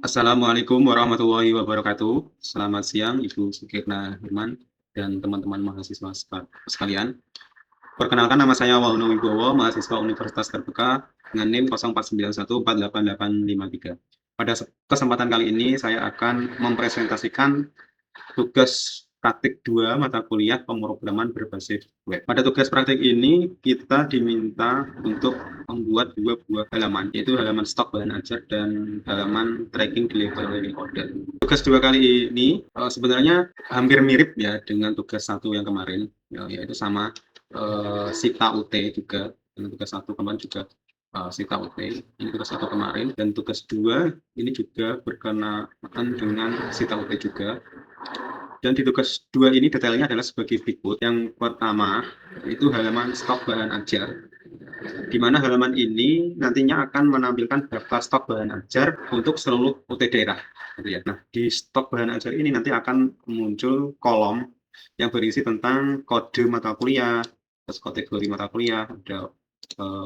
Assalamualaikum warahmatullahi wabarakatuh. Selamat siang Ibu Sukirna Hirman dan teman-teman mahasiswa sekalian. Perkenalkan nama saya Wahono Wibowo, mahasiswa Universitas Terbuka dengan NIM 0491488853. Pada kesempatan kali ini saya akan mempresentasikan tugas praktik 2 mata kuliah pemrograman berbasis web. Pada tugas praktik ini kita diminta untuk membuat 2 buah halaman, yaitu halaman stok bahan ajar dan halaman tracking delivery order. Tugas 2 kali ini sebenarnya hampir mirip ya dengan tugas 1 yang kemarin, yaitu sama Sita UT juga. Dengan tugas 1 kemarin juga Sita UT. Ini tugas 1 kemarin dan tugas 2 ini juga berkenaan dengan Sita UT juga. Dan di tugas 2 ini detailnya adalah sebagai berikut. Yang pertama, itu halaman stok bahan ajar, di mana halaman ini nantinya akan menampilkan daftar stok bahan ajar untuk seluruh UT daerah. Gitu ya. Nah, di stok bahan ajar ini nanti akan muncul kolom yang berisi tentang kode mata kuliah, terus kategori mata kuliah, ada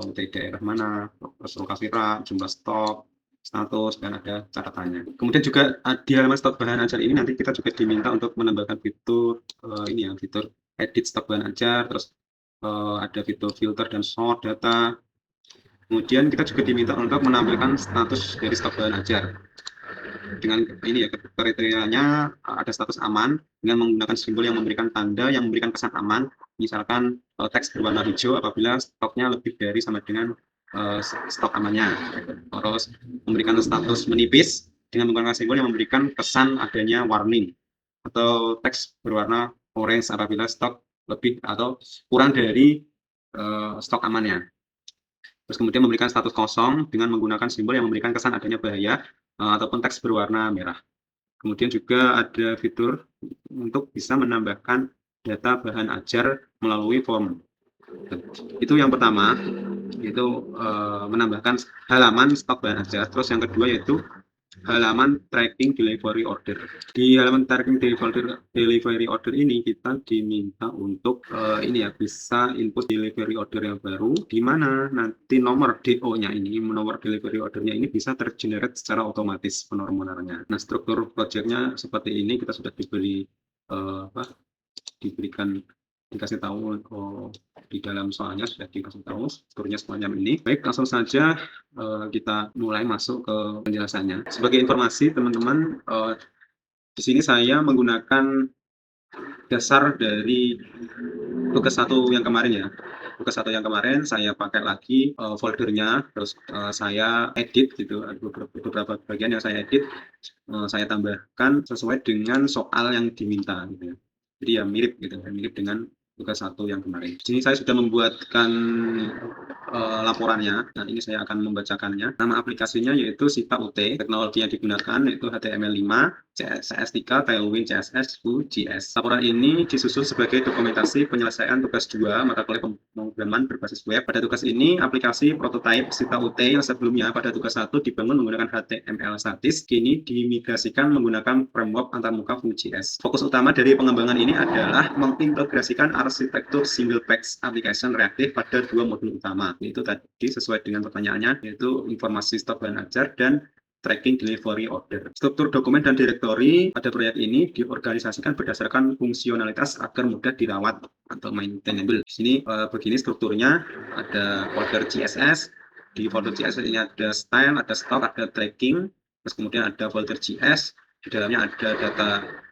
UT daerah mana, terus lokasi rak, jumlah stok, status, dan ada catatannya. Kemudian juga di halaman stok bahan ajar ini nanti kita juga diminta untuk menambahkan fitur ini ya, fitur edit stok bahan ajar, terus ada fitur filter dan sort data. Kemudian kita juga diminta untuk menampilkan status dari stok bahan ajar. Dengan ini ya, kriterianya ada status aman dengan menggunakan simbol yang memberikan tanda yang memberikan kesan aman. Misalkan teks berwarna hijau apabila stoknya lebih dari sama dengan stok amannya. Terus memberikan status menipis dengan menggunakan simbol yang memberikan kesan adanya warning, atau teks berwarna orange apabila stok lebih atau kurang dari stok amannya. Terus kemudian memberikan status kosong dengan menggunakan simbol yang memberikan kesan adanya bahaya ataupun teks berwarna merah. Kemudian juga ada fitur untuk bisa menambahkan data bahan ajar melalui form. Itu yang pertama, yaitu menambahkan halaman stok bahan ajar. Terus yang kedua yaitu halaman tracking delivery order. Di halaman tracking delivery order ini kita diminta untuk ini ya, bisa input delivery order yang baru, di mana nanti nomor DO-nya ini, nomor delivery ordernya ini bisa tergenerate secara otomatis penormalannya. Nah, struktur projectnya seperti ini, kita sudah diberikan dikasih tahu di dalam soalnya sudah dikasih tahu strukturnya semacam ini. Baik, langsung saja kita mulai masuk ke penjelasannya. Sebagai informasi teman-teman, di sini saya menggunakan dasar dari tugas 1 yang kemarin ya. Tugas 1 yang kemarin saya pakai lagi foldernya, terus saya edit gitu, ada beberapa bagian yang saya edit, saya tambahkan sesuai dengan soal yang diminta gitu ya. Jadi ya mirip gitu, mirip dengan tugas 1 yang kemarin. Di sini saya sudah membuatkan laporannya. Nah, ini saya akan membacakannya. Nama aplikasinya yaitu Sita UT. Teknologi yang digunakan yaitu HTML5, CS3, Tailwind CSS, Vue.js. Laporan ini disusun sebagai dokumentasi penyelesaian tugas 2 mata kuliah pemrograman berbasis web. Pada tugas ini, aplikasi prototipe Sita UT yang sebelumnya pada tugas 1 dibangun menggunakan HTML statis, kini dimigrasikan menggunakan framework antarmuka Vue.js. Fokus utama dari pengembangan ini adalah mengintegrasikan arsitektur single page application reaktif pada 2 modul utama. Itu tadi sesuai dengan pertanyaannya, yaitu informasi stok bahan ajar dan tracking delivery order. Struktur dokumen dan direktori pada proyek ini diorganisasikan berdasarkan fungsionalitas agar mudah dirawat atau maintainable. Di sini begini strukturnya, ada folder CSS. Di folder CSS ini ada style, ada stock, ada tracking. Terus kemudian ada folder JS. Di dalamnya ada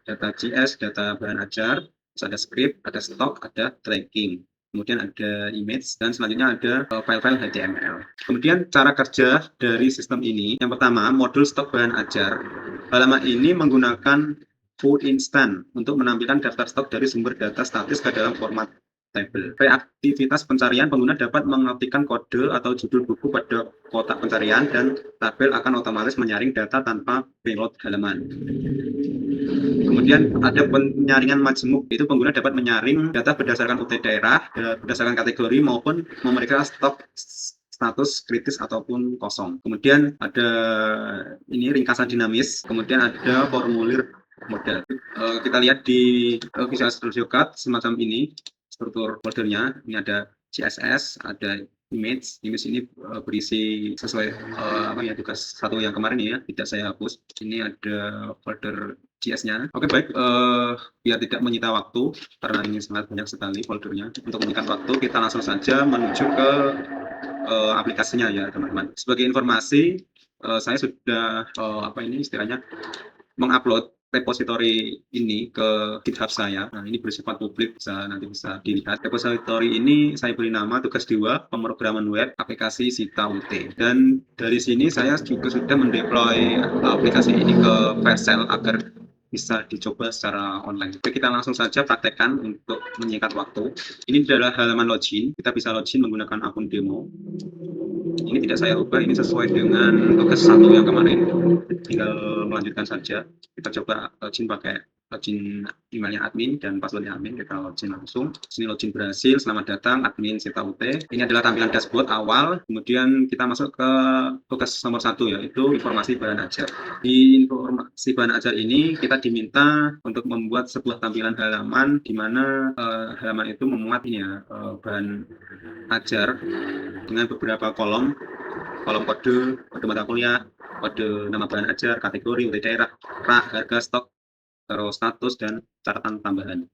data JS, data bahan ajar. Terus ada script, ada stock, ada tracking. Kemudian ada image, dan selanjutnya ada file-file HTML. Kemudian cara kerja dari sistem ini, yang pertama, modul stok bahan ajar. Halaman ini menggunakan Vue Instant untuk menampilkan daftar stok dari sumber data statis ke dalam format tabel. Reaktivitas pencarian, pengguna dapat mengetikkan kode atau judul buku pada kotak pencarian, dan tabel akan otomatis menyaring data tanpa payload halaman. Kemudian ada penyaringan majemuk, itu pengguna dapat menyaring data berdasarkan UT daerah, berdasarkan kategori maupun memeriksa stok status kritis ataupun kosong. Kemudian ada ini ringkasan dinamis, kemudian ada formulir modal. Kita lihat di Visual Studio Code semacam ini struktur foldernya. Ini ada CSS, ada image ini berisi sesuai tugas 1 yang kemarin ya, tidak saya hapus. Ini ada folder JS-nya. Oke baik, biar tidak menyita waktu karena ini sangat banyak sekali foldernya. Untuk menyingkat waktu, kita langsung saja menuju ke aplikasinya ya teman-teman. Sebagai informasi, saya sudah istilahnya mengupload repository ini ke GitHub saya. Nah, ini bersifat publik, nanti bisa dilihat. Repository ini saya beri nama tugas 2 pemrograman web aplikasi Sita UT. Dan dari sini saya juga sudah mendeploy aplikasi ini ke Vercel agar bisa dicoba secara online. Oke, kita langsung saja praktekkan untuk menyingkat waktu. Ini adalah halaman login. Kita bisa login menggunakan akun demo. Ini tidak saya ubah, ini sesuai dengan tugas 1 yang kemarin. Tinggal melanjutkan saja. Kita coba login pakai login emailnya admin dan passwordnya admin. Kita login langsung. Sini login berhasil, selamat datang admin Sita UT. Ini adalah tampilan dashboard awal. Kemudian kita masuk ke tugas nomor 1, yaitu informasi bahan ajar. Di informasi bahan ajar ini kita diminta untuk membuat sebuah tampilan halaman di mana halaman itu memuat bahan ajar dengan beberapa kolom kode mata kuliah, kode nama bahan ajar, kategori, UT daerah, rak, harga stok, terus status, dan catatan tambahan.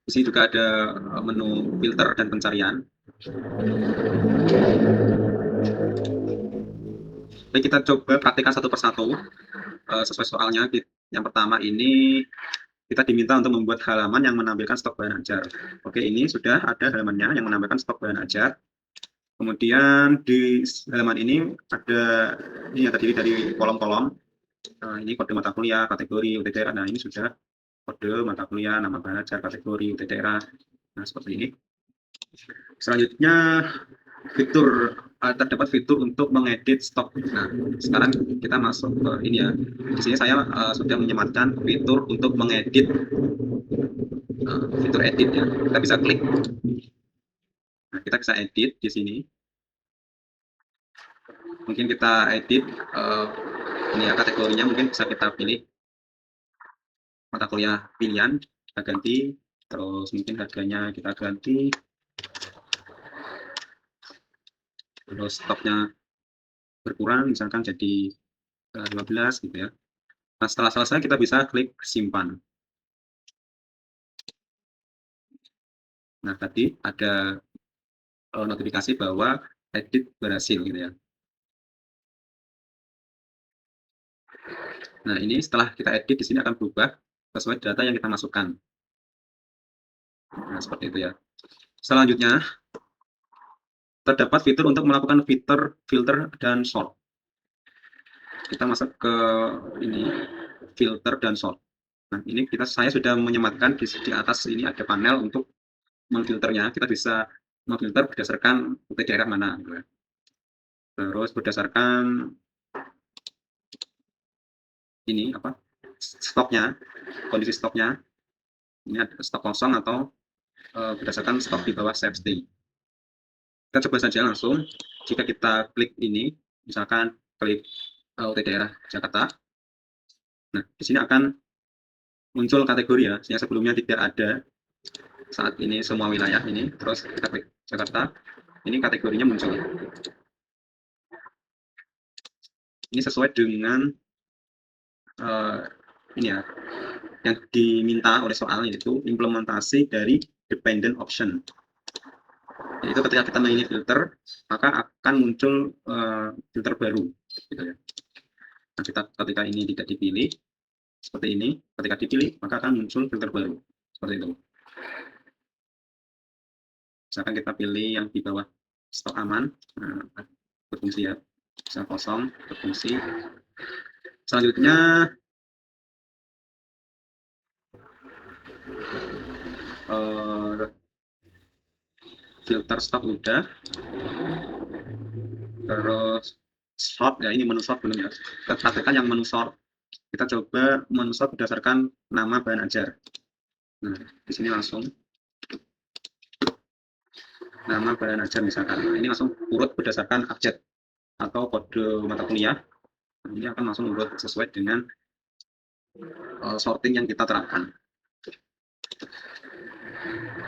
Di sini juga ada menu filter dan pencarian. Baik, kita coba praktikkan satu persatu sesuai soalnya. Yang pertama ini kita diminta untuk membuat halaman yang menampilkan stok bahan ajar. Oke, ini sudah ada halamannya yang menampilkan stok bahan ajar. Kemudian di halaman ini ada yang terdiri dari kolom-kolom. Ini kode mata kuliah, kategori, UT daerah. Nah, ini sudah kode mata kuliah, nama bahan ajar, kategori, UT daerah. Nah, seperti ini. Selanjutnya terdapat fitur untuk mengedit stok. Nah, sekarang kita masuk ke ini ya. Di sini saya sudah menyematkan fitur untuk mengedit, fitur edit ya. Kita bisa klik. Nah, kita bisa edit di sini. Mungkin kita edit ini ya, kategorinya mungkin bisa kita pilih mata kuliah pilihan, kita ganti. Terus mungkin harganya kita ganti. Terus stoknya berkurang, misalkan jadi 15 gitu ya. Nah, setelah selesai kita bisa klik simpan. Nah, tadi ada notifikasi bahwa edit berhasil gitu ya. Nah, ini setelah kita edit di sini akan berubah sesuai data yang kita masukkan. Nah, seperti itu ya. Selanjutnya terdapat fitur untuk melakukan filter dan sort. Kita masuk ke ini filter dan sort. Nah, ini saya sudah menyematkan di atas ini ada panel untuk memfilternya. Kita bisa memfilter berdasarkan UT daerah mana gitu ya. Terus berdasarkan ini stoknya, kondisi stoknya. Ini ada stok kosong atau berdasarkan stok di bawah safety. Kita coba saja langsung. Jika kita klik ini, misalkan klik UT daerah Jakarta. Nah, di sini akan muncul kategori ya, yang sebelumnya tidak ada. Saat ini semua wilayah ini, terus kita klik Jakarta, ini kategorinya muncul. Ini sesuai dengan ini ya, yang diminta oleh soal, yaitu implementasi dari dependent option. Yaitu ketika kita memilih filter, maka akan muncul filter baru, gitu ya. Nah, ketika ini tidak dipilih, seperti ini, ketika dipilih, maka akan muncul filter baru, seperti itu. Misalkan kita pilih yang di bawah stok aman, nah, berfungsi ya, bisa kosong, berfungsi. Selanjutnya filter stok udah, terus sort ya, ini menu sort belum ya. Kita praktekkan yang menu sort. Kita coba menu sort berdasarkan nama bahan ajar. Nah, di sini langsung nama bahan ajar misalkan. Nah, ini langsung urut berdasarkan abjad atau kode mata kuliah. Nah, ini akan langsung urut sesuai dengan sorting yang kita terapkan.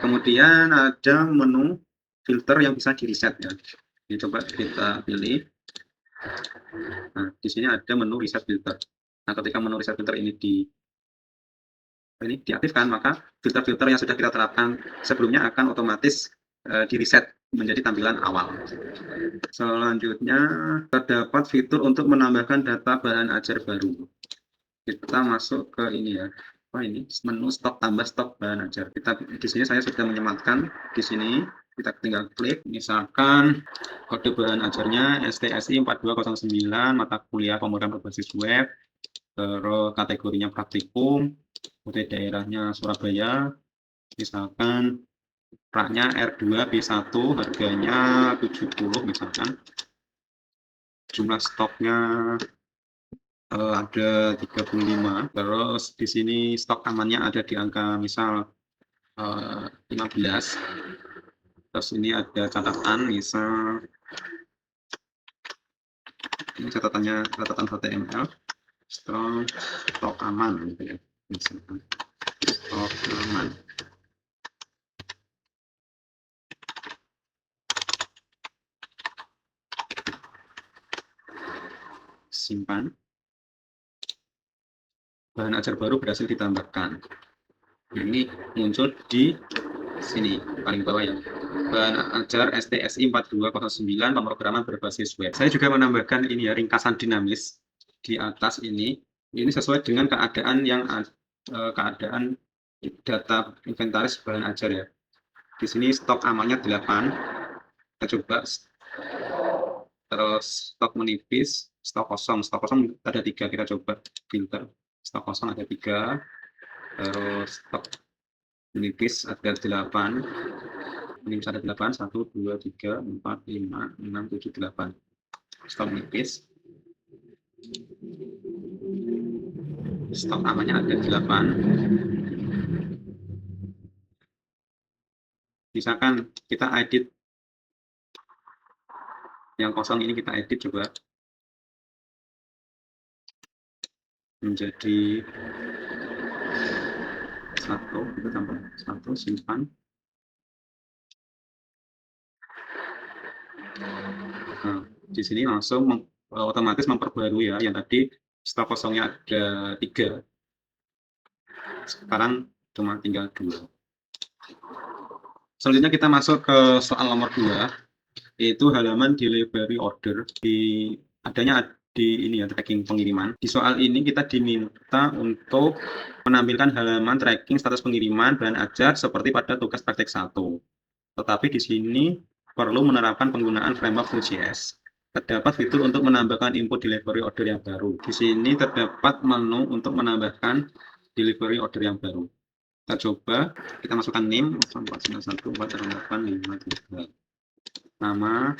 Kemudian ada menu filter yang bisa di reset ya. Ini coba kita pilih. Nah, di sini ada menu reset filter. Nah, ketika menu reset filter ini diaktifkan, maka filter-filter yang sudah kita terapkan sebelumnya akan otomatis di reset menjadi tampilan awal. Selanjutnya terdapat fitur untuk menambahkan data bahan ajar baru. Kita masuk ke ini ya. Ini menu stok tambah stok bahan ajar. Kita di sini saya sudah menyematkan di sini. Kita tinggal klik, misalkan kode bahan ajarnya STSI 4209 mata kuliah pemrograman berbasis web, terus kategorinya praktikum, kode daerahnya Surabaya, misalkan raknya R2 B1 harganya 70 misalkan, jumlah stoknya ada 35, terus di sini stok amannya ada di angka misal 15. Terus ini ada catatan, misal ini catatan HTML, stok aman gitu ya, misalkan stok aman. Simpan. Bahan ajar baru berhasil ditambahkan. Ini muncul di sini paling bawah ya. Bahan ajar STSI 4209 pemrograman berbasis web. Saya juga menambahkan ini ya, ringkasan dinamis di atas ini. Ini sesuai dengan keadaan keadaan data inventaris bahan ajar ya. Di sini stok amannya 8. Kita coba. Terus stok menipis, stok kosong ada 3. Kita coba filter. Stok kosong ada 3. Terus stok menipis ada 8. Ini bisa ada 8, 1, 2, 3, 4, 5, 6, 7, 8. Stok menipis. Stok amannya ada 8. Misalkan kita edit yang kosong ini, kita edit coba menjadi 1, kita tambah 1, simpan. Nah, di sini langsung otomatis memperbarui ya, yang tadi stok kosongnya ada 3, sekarang cuma tinggal 2. Selanjutnya kita masuk ke soal nomor 2, yaitu halaman delivery order. Adanya di ini ya, tracking pengiriman. Di soal ini kita diminta untuk menampilkan halaman tracking status pengiriman bahan ajar seperti pada tugas praktek 1. Tetapi di sini perlu menerapkan penggunaan framework Vue.js. Terdapat fitur untuk menambahkan input delivery order yang baru. Di sini terdapat menu untuk menambahkan delivery order yang baru. Kita coba, kita masukkan name 4914853. Nama,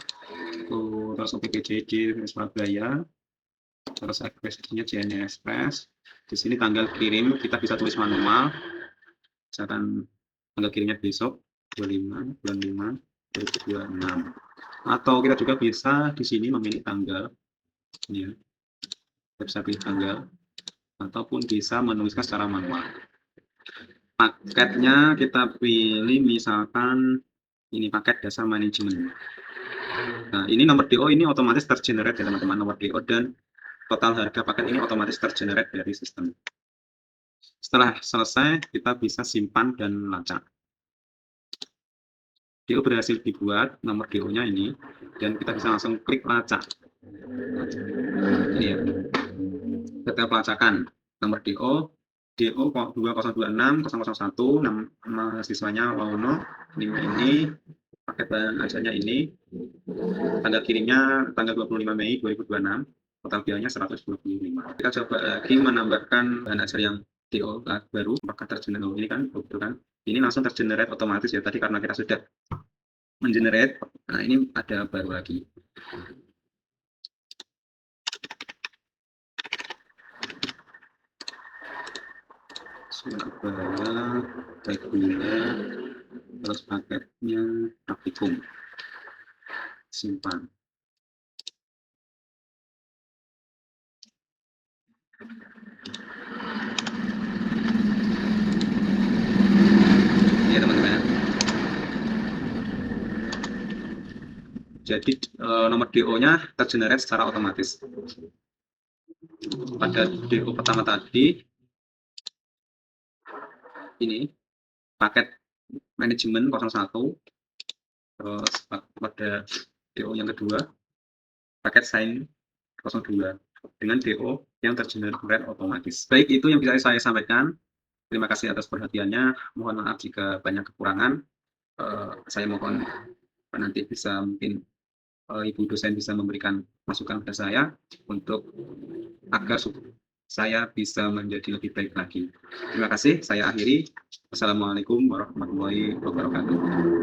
terus OPPJD Surabaya, terus express-nya JNE Express. Di sini tanggal kirim kita bisa tulis manual, misalkan tanggal kirimnya besok 25 bulan 5 2026. Atau kita juga bisa di sini memilih tanggal, ya, kita bisa pilih tanggal, ataupun bisa menuliskan secara manual. Paketnya kita pilih misalkan ini paket dasar manajemen. Nah, ini nomor DO ini otomatis tergenerate ya teman-teman, nomor DO dan total harga paket ini otomatis tergenerate dari sistem. Setelah selesai, kita bisa simpan dan lacak. DO berhasil dibuat, nomor DO-nya ini, dan kita bisa langsung klik lacak. Ini ya, detail pelacakan, nomor DO 2026 001, nama mahasiswanya Wawono, ini paket bahan ajarnya ini, tanggal kirimnya tanggal 25 Mei 2026, total biayanya 125. Kita coba lagi menambahkan bahan ajar yang DO baru, apakah tergenerate ini kan, betul kan? Ini langsung tergenerate otomatis ya, tadi karena kita sudah mengenerate. Nah, ini ada baru lagi. Surabaya, reguler, terus paketnya praktikum. Simpan. Ya teman-teman, Jadi nomor DO-nya tergenerate secara otomatis. Pada DO pertama tadi, ini paket manajemen 01, terus pada DO yang kedua, paket sign 02 dengan DO yang tergenerate otomatis. Baik, itu yang bisa saya sampaikan. Terima kasih atas perhatiannya. Mohon maaf jika banyak kekurangan. Saya mohon nanti bisa mungkin Ibu dosen bisa memberikan masukan kepada saya untuk agar saya bisa menjadi lebih baik lagi. Terima kasih. Saya akhiri. Wassalamualaikum warahmatullahi wabarakatuh.